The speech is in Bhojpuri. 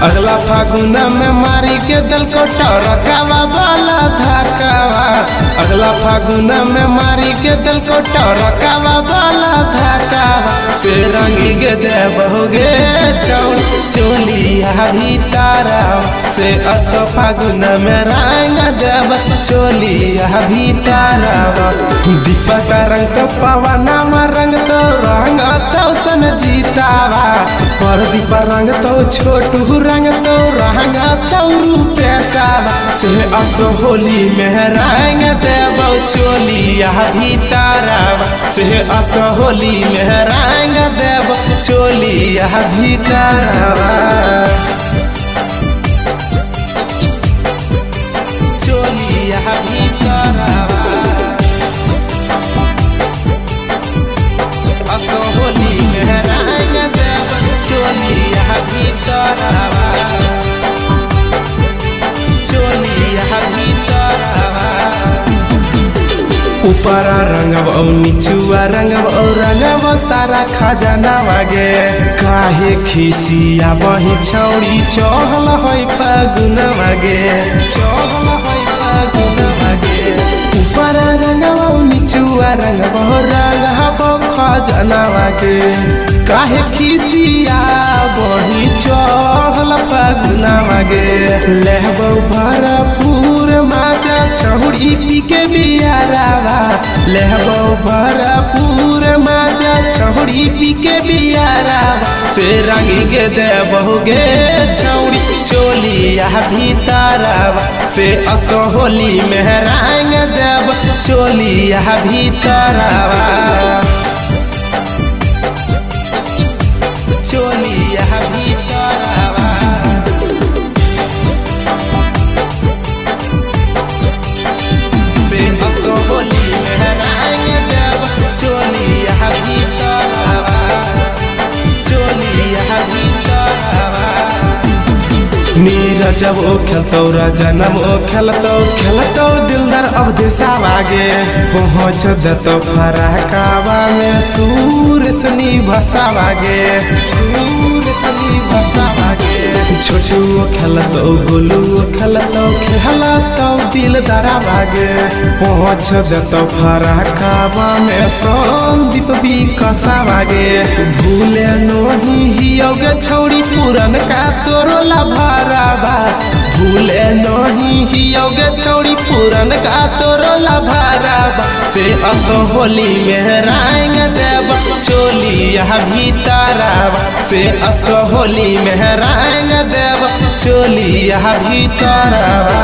अगला फागुन में मारी के दिल को टरकावा वाला धकावा। अगला फागुन में मारी के दिल को टरकावा वाला धकावा से रंगी के देबोगे चोलिया भीतरा से असो फागुन में रंग देव चोलिया भीतरा। दीपक रंग तो पवना में रंग तो रंग तो सन जीतावा पर दीप रंग तो छोटू रंग तो रंग तो रूपेशावा से असो होली में रंग देव चोलिया भीतरा से असो होली में रंग देव चोलिया भीतरा। चोलिया भीतरा असो होली में रंग देव चोलिया भीतरा। चोलिया भीतरा ऊपर रंगब और नीचुआ रंगब और रंगब सारा खजाना वागे। काहे खिसिया बही छौड़ी चहल है फागुन वागे। चहल है फागुन वागे ऊपर रंगब और नीचुआ रंगब रंगब खजाना वागे। काहे खिसिया बही चहल फागुन वागे। लेहबो भरपूर माजा छौड़ी पी के बियारावा। लेहबो भरपूर माजा छौड़ी पी के बियारावा से रंगी के देबोगे छौड़ी चोलिया भीतरावा से असो होली में रंग देव चोलिया भीतरावा। चोलिया भीतरावा से असो होली में रंग देव चोलिया भीतरावा। चोलिया भीतरावा नीरजब ओ खेलतो रजनम ओ खेलतो दिलदार अब देसावागे। पहुँच देतो फराकावा में सूर सनी भसावागे। सूर सनी भसावागे छोटू खेलतो गोलू खेलतो दिलदारा वागे। पहुँच देतो फराकावा में संदीप भी कसावागे। भूले नहीं हियोगे छौड़ी पुरन का तोरो लभारावा। भूले नहीं हियोगे छौड़ी पुरन का तोरो लभारावा से असो होली में रंग देव चोलिया भीतरावा से असो होली में रंग देव चोलिया भीतरावा।